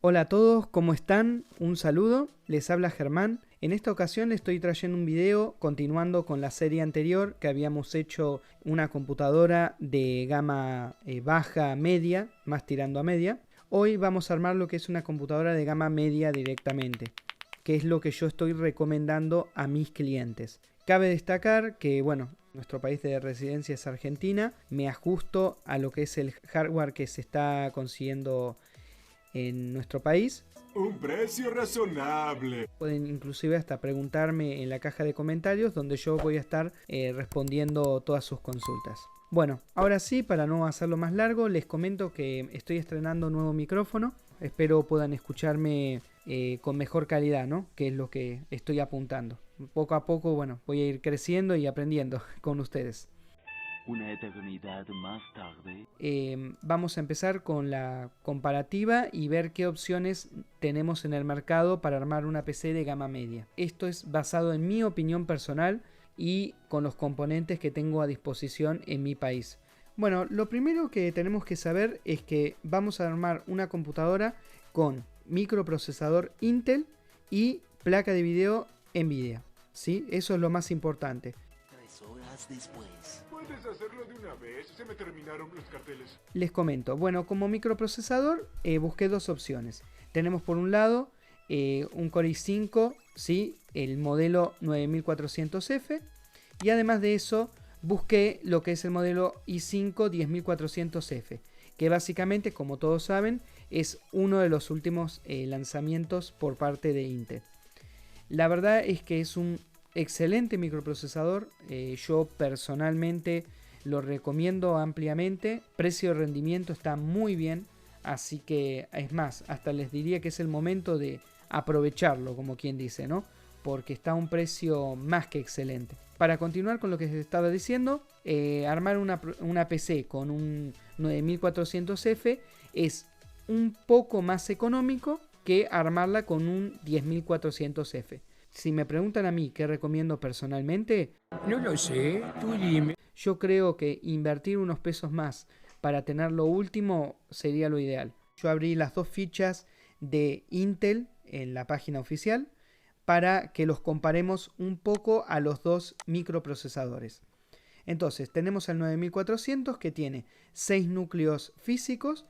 Hola a todos, ¿cómo están? Un saludo, les habla Germán. En esta ocasión les estoy trayendo un video continuando con la serie anterior que habíamos hecho una computadora de gama baja, media, más tirando a media. Hoy vamos a armar lo que es una computadora de gama media directamente, que es lo que yo estoy recomendando a mis clientes. Cabe destacar que, bueno, nuestro país de residencia es Argentina, me ajusto a lo que es el hardware que se está consiguiendo en nuestro país. Un precio razonable. Pueden inclusive hasta preguntarme en la caja de comentarios donde yo voy a estar respondiendo todas sus consultas. Bueno, ahora sí, para no hacerlo más largo, les comento que estoy estrenando un nuevo micrófono. Espero puedan escucharme con mejor calidad, ¿no? Que es lo que estoy apuntando. Poco a poco, bueno, voy a ir creciendo y aprendiendo con ustedes. Una eternidad más tarde. Vamos a empezar con la comparativa y ver qué opciones tenemos en el mercado para armar una PC de gama media. Esto es basado en mi opinión personal y con los componentes que tengo a disposición en mi país. Bueno, lo primero que tenemos que saber es que vamos a armar una computadora con microprocesador Intel y placa de video Nvidia. ¿Sí? Eso es lo más importante. 3 horas después. ¿Puedes hacerlo de una vez? Se me terminaron los carteles. Les comento, bueno, como microprocesador busqué dos opciones. Tenemos por un lado un Core i5, ¿sí? El modelo 9400F, y además de eso busqué lo que es el modelo i5 10400F, que básicamente, como todos saben, es uno de los últimos lanzamientos por parte de Intel. La verdad es que es un excelente microprocesador, yo personalmente lo recomiendo ampliamente, precio de rendimiento está muy bien, así que es más, hasta les diría que es el momento de aprovecharlo, como quien dice, ¿no? Porque está a un precio más que excelente. Para continuar con lo que les estaba diciendo, armar una PC con un 9400F es un poco más económico que armarla con un 10400F. Si me preguntan a mí qué recomiendo personalmente, No lo sé, tú dime. yo creo que invertir unos pesos más para tener lo último sería lo ideal. Yo abrí las dos fichas de Intel en la página oficial para que los comparemos un poco a los dos microprocesadores. Entonces tenemos el 9400 que tiene 6 núcleos físicos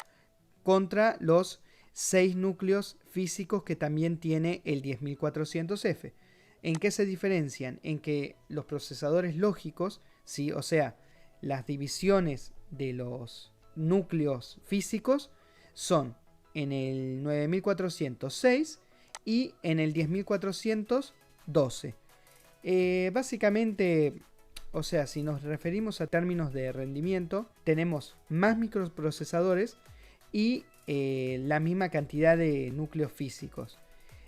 contra los 6 núcleos físicos que también tiene el 10400F. ¿En qué se diferencian? En que los procesadores lógicos, ¿sí? O sea, las divisiones de los núcleos físicos son en el 9406 y en el 10412. Básicamente, o sea, si nos referimos a términos de rendimiento, tenemos más microprocesadores y la misma cantidad de núcleos físicos.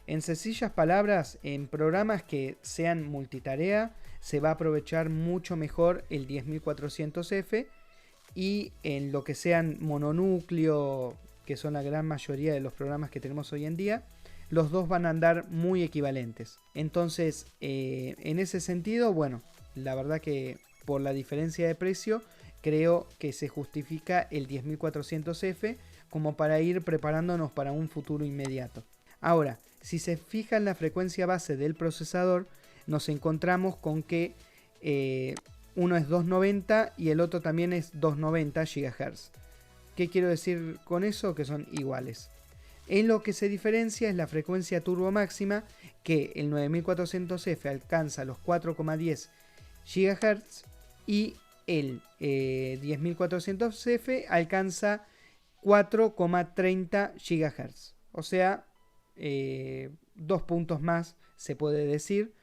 En sencillas palabras, en programas que sean multitarea se va a aprovechar mucho mejor el 10400F, y en lo que sean mononúcleo, que son la gran mayoría de los programas que tenemos hoy en día, los dos van a andar muy equivalentes. Entonces, en ese sentido, bueno, la verdad que por la diferencia de precio creo que se justifica el 10400F como para ir preparándonos para un futuro inmediato. Ahora, si se fija en la frecuencia base del procesador, nos encontramos con que uno es 290 y el otro también es 290 GHz. ¿Qué quiero decir con eso? Que son iguales. En lo que se diferencia es la frecuencia turbo máxima, que el 9400F alcanza los 4,10 GHz y el 10400F alcanza 4,30 GHz. O sea, 2 puntos más se puede decir,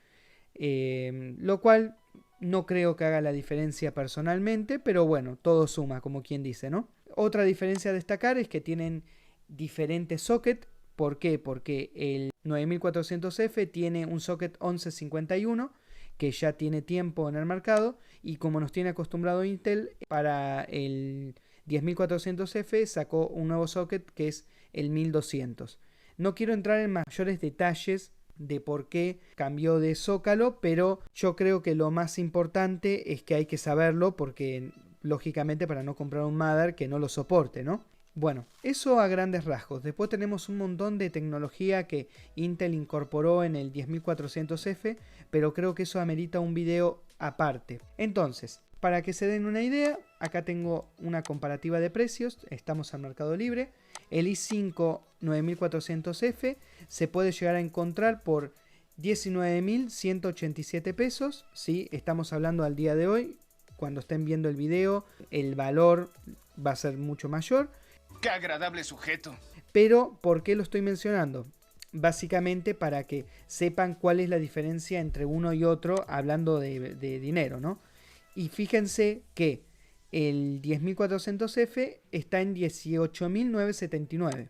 lo cual no creo que haga la diferencia personalmente, pero bueno, todo suma, como quien dice, ¿no? Otra diferencia a destacar es que tienen diferentes sockets. ¿Por qué? Porque el 9400F tiene un socket 1151 que ya tiene tiempo en el mercado, y como nos tiene acostumbrado Intel, para el 10400F sacó un nuevo socket que es el 1200. No quiero entrar en mayores detalles de por qué cambió de zócalo, pero yo creo que lo más importante es que hay que saberlo, porque lógicamente para no comprar un mother que no lo soporte, ¿no? Bueno, eso a grandes rasgos. Después tenemos un montón de tecnología que Intel incorporó en el 10400F, pero creo que eso amerita un video aparte. Entonces, para que se den una idea, acá tengo una comparativa de precios. Estamos en Mercado Libre. El i5 9400F se puede llegar a encontrar por 19.187 pesos. ¿Sí? Estamos hablando al día de hoy. Cuando estén viendo el video, el valor va a ser mucho mayor. ¡Qué agradable sujeto! Pero, ¿por qué lo estoy mencionando? Básicamente para que sepan cuál es la diferencia entre uno y otro, hablando de dinero, ¿no? Y fíjense que el 10400F está en 18.979.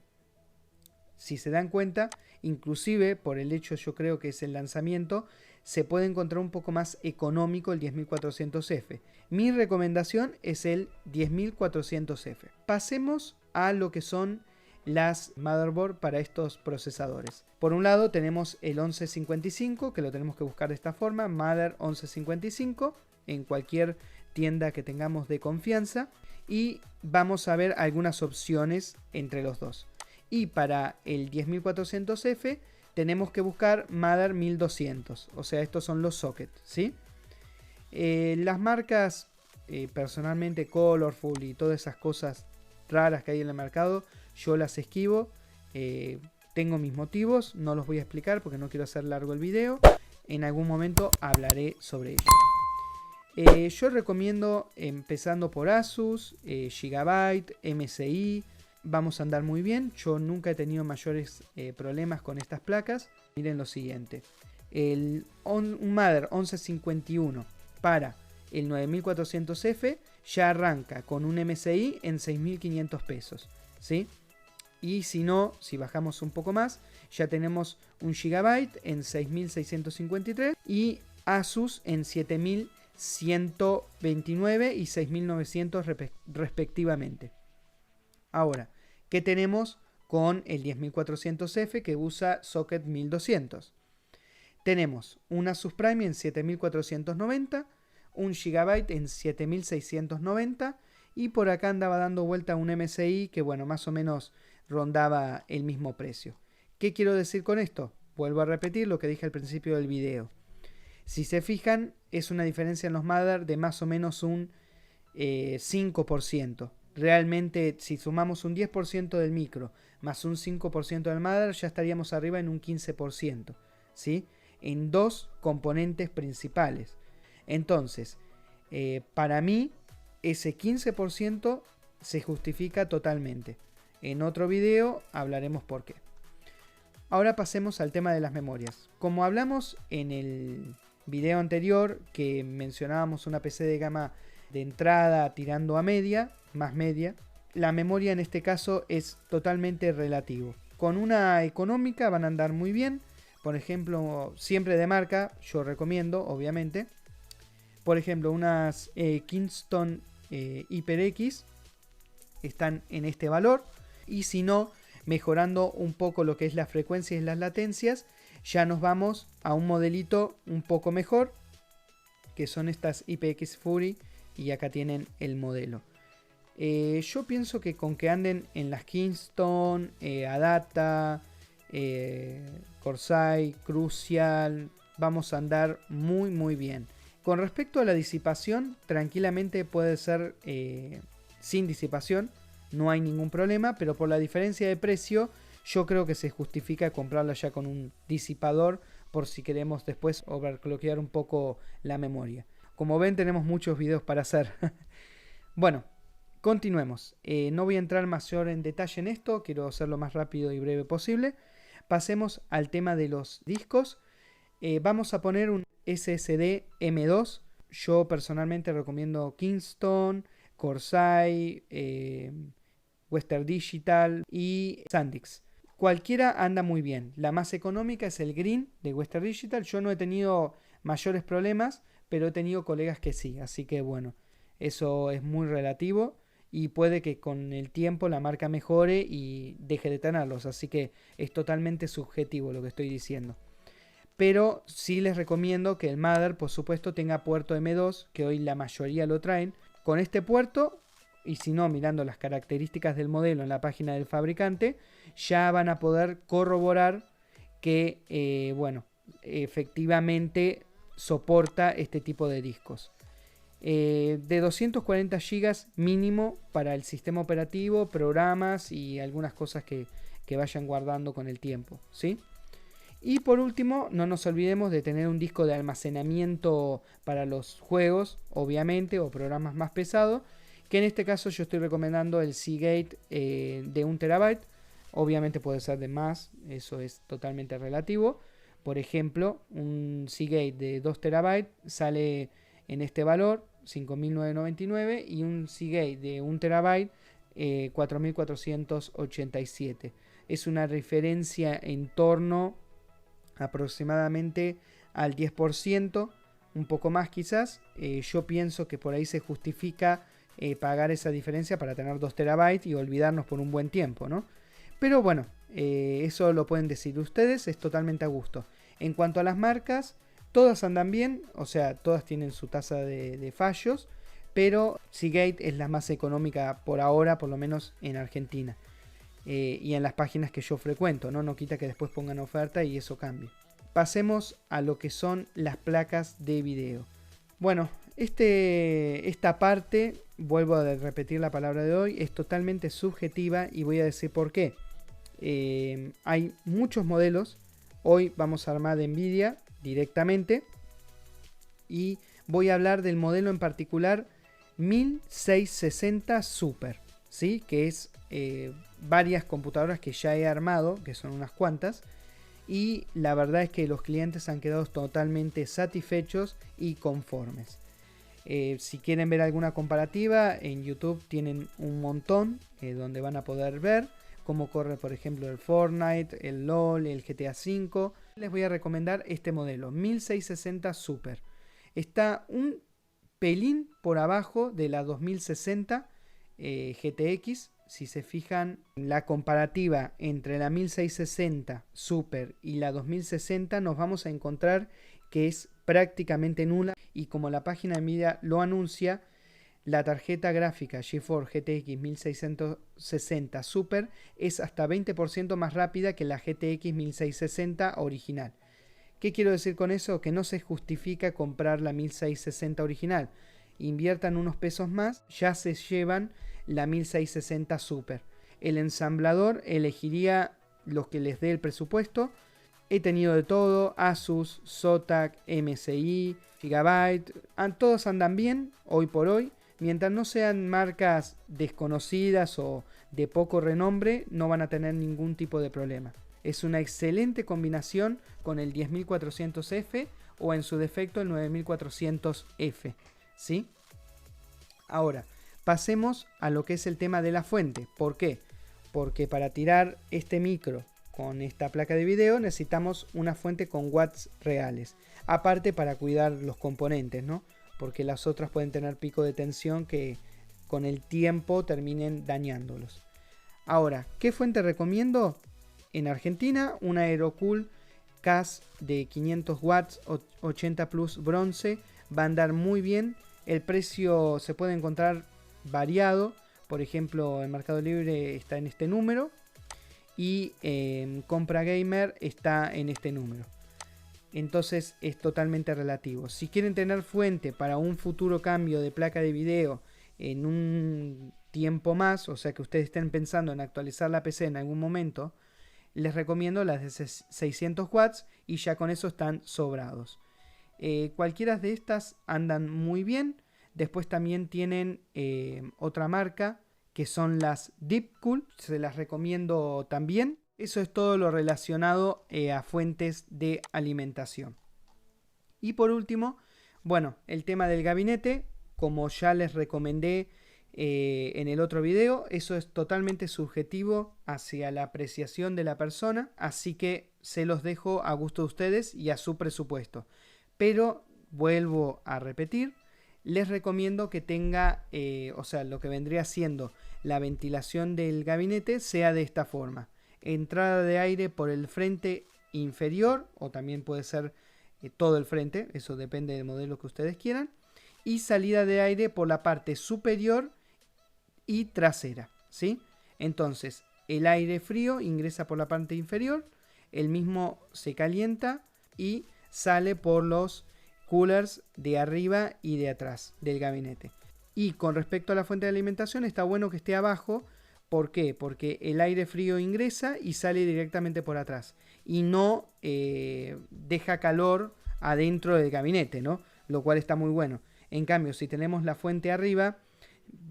Si se dan cuenta, inclusive por el hecho, yo creo que es el lanzamiento, se puede encontrar un poco más económico el 10400F. Mi recomendación es el 10400F. Pasemos a lo que son las motherboard para estos procesadores. Por un lado tenemos el 1155, que lo tenemos que buscar de esta forma, Mother 1155, en cualquier tienda que tengamos de confianza, y vamos a ver algunas opciones entre los dos. Y para el 10400F tenemos que buscar Mother 1200, o sea, estos son los sockets, ¿sí? Las marcas, personalmente Colorful y todas esas cosas raras que hay en el mercado, yo las esquivo. Tengo mis motivos, no los voy a explicar porque no quiero hacer largo el video. En algún momento hablaré sobre ello. Yo recomiendo empezando por Asus, Gigabyte, MSI. Vamos a andar muy bien. Yo nunca he tenido mayores problemas con estas placas. Miren lo siguiente. Un Mother 1151 para el 9400F ya arranca con un MSI en 6.500 pesos, ¿sí? Y si no, si bajamos un poco más, ya tenemos un Gigabyte en 6.653 y Asus en 7.129 y 6.900 respectivamente. Ahora, ¿qué tenemos con el 10400F que usa socket 1200? Tenemos un Asus Prime en 7490, un Gigabyte en 7690 y por acá andaba dando vuelta un MSI que, bueno, más o menos rondaba el mismo precio. ¿Qué quiero decir con esto? Vuelvo a repetir lo que dije al principio del video. Si se fijan, es una diferencia en los Mother de más o menos un 5%. Realmente, si sumamos un 10% del micro más un 5% del Mother, ya estaríamos arriba en un 15%, ¿sí? En dos componentes principales. Entonces, para mí, ese 15% se justifica totalmente. En otro video hablaremos por qué. Ahora pasemos al tema de las memorias. Como hablamos en el video anterior, que mencionábamos una PC de gama de entrada tirando a media, más media, la memoria en este caso es totalmente relativo. Con una económica van a andar muy bien. Por ejemplo, siempre de marca, yo recomiendo, obviamente. Por ejemplo, unas Kingston HyperX están en este valor. Y si no, mejorando un poco lo que es la frecuencia y las latencias, ya nos vamos a un modelito un poco mejor, que son estas IPX Fury, y acá tienen el modelo. Yo pienso que con que anden en las Kingston, Adata, Corsair, Crucial, vamos a andar muy bien. Con respecto a la disipación, tranquilamente puede ser sin disipación, no hay ningún problema, pero por la diferencia de precio, yo creo que se justifica comprarla ya con un disipador por si queremos después overclockear un poco la memoria. Como ven, tenemos muchos videos para hacer. Bueno, continuemos. No voy a entrar mayor en detalle en esto, quiero hacerlo más rápido y breve posible. Pasemos al tema de los discos. Vamos a poner un SSD M2. Yo personalmente recomiendo Kingston, Corsair, Western Digital y SanDisk. Cualquiera anda muy bien. La más económica es el Green de Western Digital. Yo no he tenido mayores problemas, pero he tenido colegas que sí. Así que bueno, eso es muy relativo y puede que con el tiempo la marca mejore y deje de tenerlos. Así que es totalmente subjetivo lo que estoy diciendo. Pero sí les recomiendo que el Mother, por supuesto, tenga puerto M2, que hoy la mayoría lo traen. Con este puerto y si no, mirando las características del modelo en la página del fabricante, ya van a poder corroborar que, bueno, efectivamente soporta este tipo de discos. De 240 GB mínimo para el sistema operativo, programas y algunas cosas que vayan guardando con el tiempo, ¿sí? Y por último, no nos olvidemos de tener un disco de almacenamiento para los juegos, obviamente, o programas más pesados, que en este caso yo estoy recomendando el Seagate de 1 TB. Obviamente puede ser de más, eso es totalmente relativo. Por ejemplo, un Seagate de 2 TB sale en este valor, 5.999, y un Seagate de 1 TB, 4.487. Es una diferencia en torno aproximadamente al 10%, un poco más quizás. Yo pienso que por ahí se justifica pagar esa diferencia para tener 2 TB y olvidarnos por un buen tiempo, ¿no? Pero bueno, eso lo pueden decir ustedes, es totalmente a gusto. En cuanto a las marcas, todas andan bien, o sea, todas tienen su tasa de fallos, pero Seagate es la más económica por ahora, por lo menos en Argentina. Y en las páginas que yo frecuento, ¿no? No quita que después pongan oferta y eso cambie. Pasemos a lo que son las placas de video. Bueno, esta parte, vuelvo a repetir la palabra de hoy, es totalmente subjetiva y voy a decir por qué. Hay muchos modelos. Hoy vamos a armar de Nvidia directamente y voy a hablar del modelo en particular 1660 Super, ¿sí? Que es varias computadoras que ya he armado, que son unas cuantas, y la verdad es que los clientes han quedado totalmente satisfechos y conformes. Si quieren ver alguna comparativa, en YouTube tienen un montón donde van a poder ver cómo corre, por ejemplo, el Fortnite, el LOL, el GTA V. Les voy a recomendar este modelo, 1660 Super. Está un pelín por abajo de la 2060 GTX. Si se fijan, la comparativa entre la 1660 Super y la 2060 nos vamos a encontrar que es prácticamente nula, y como la página de Nvidia lo anuncia, la tarjeta gráfica GeForce GTX 1660 Super es hasta 20% más rápida que la GTX 1660 original. ¿Qué quiero decir con eso? Que no se justifica comprar la 1660 original. Inviertan unos pesos más, ya se llevan la 1660 Super. El ensamblador elegiría los que les dé el presupuesto. He tenido de todo: Asus, Zotac, MSI, Gigabyte. Todos andan bien hoy por hoy. Mientras no sean marcas desconocidas o de poco renombre, no van a tener ningún tipo de problema. Es una excelente combinación con el 10400F o en su defecto el 9400F, ¿sí? Ahora, pasemos a lo que es el tema de la fuente. ¿Por qué? Porque para tirar este micro con esta placa de video necesitamos una fuente con watts reales. Aparte, para cuidar los componentes, ¿no? Porque las otras pueden tener pico de tensión que con el tiempo terminen dañándolos. Ahora, ¿qué fuente recomiendo? En Argentina, una Aerocool CAS de 500 watts, 80 plus bronce, va a andar muy bien. El precio se puede encontrar variado. Por ejemplo, en Mercado Libre está en este número y en Compra Gamer está en este número. Entonces es totalmente relativo. Si quieren tener fuente para un futuro cambio de placa de video en un tiempo más, o sea que ustedes estén pensando en actualizar la PC en algún momento, les recomiendo las de 600 watts y ya con eso están sobrados. Cualquiera de estas andan muy bien. Después también tienen otra marca que son las Deepcool, se las recomiendo también. Eso es todo lo relacionado a fuentes de alimentación. Y por último, bueno, el tema del gabinete, como ya les recomendé en el otro video, eso es totalmente subjetivo hacia la apreciación de la persona, así que se los dejo a gusto de ustedes y a su presupuesto. Pero vuelvo a repetir, les recomiendo que tenga, o sea, lo que vendría siendo la ventilación del gabinete sea de esta forma: entrada de aire por el frente inferior, o también puede ser todo el frente, eso depende del modelo que ustedes quieran, y salida de aire por la parte superior y trasera, ¿sí? Entonces, el aire frío ingresa por la parte inferior, el mismo se calienta y sale por los coolers de arriba y de atrás del gabinete. Y con respecto a la fuente de alimentación, está bueno que esté abajo. ¿Por qué? Porque el aire frío ingresa y sale directamente por atrás y no deja calor adentro del gabinete, ¿no? Lo cual está muy bueno. En cambio, si tenemos la fuente arriba,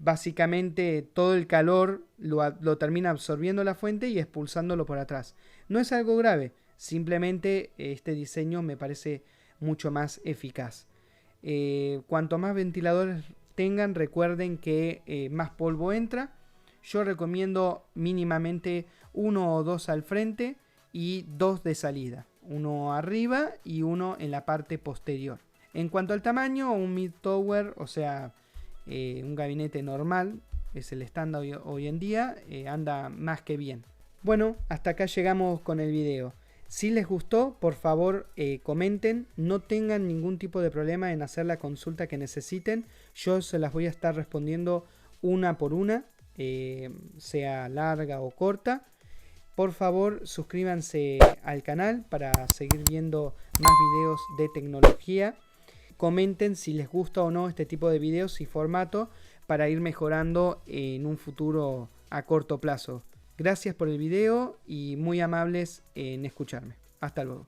básicamente todo el calor lo termina absorbiendo la fuente y expulsándolo por atrás. No es algo grave, simplemente este diseño me parece mucho más eficaz. Cuanto más ventiladores tengan, recuerden que más polvo entra. Yo recomiendo mínimamente 1 o 2 al frente y 2 de salida, uno arriba y uno en la parte posterior. En cuanto al tamaño, un mid-tower, o sea, un gabinete normal, es el estándar hoy en día, anda más que bien. Bueno, hasta acá llegamos con el video. Si les gustó, por favor comenten, no tengan ningún tipo de problema en hacer la consulta que necesiten. Yo se las voy a estar respondiendo una por una, sea larga o corta. Por favor, suscríbanse al canal para seguir viendo más videos de tecnología. Comenten si les gusta o no este tipo de videos y formato para ir mejorando en un futuro a corto plazo. Gracias por el video y muy amables en escucharme. Hasta luego.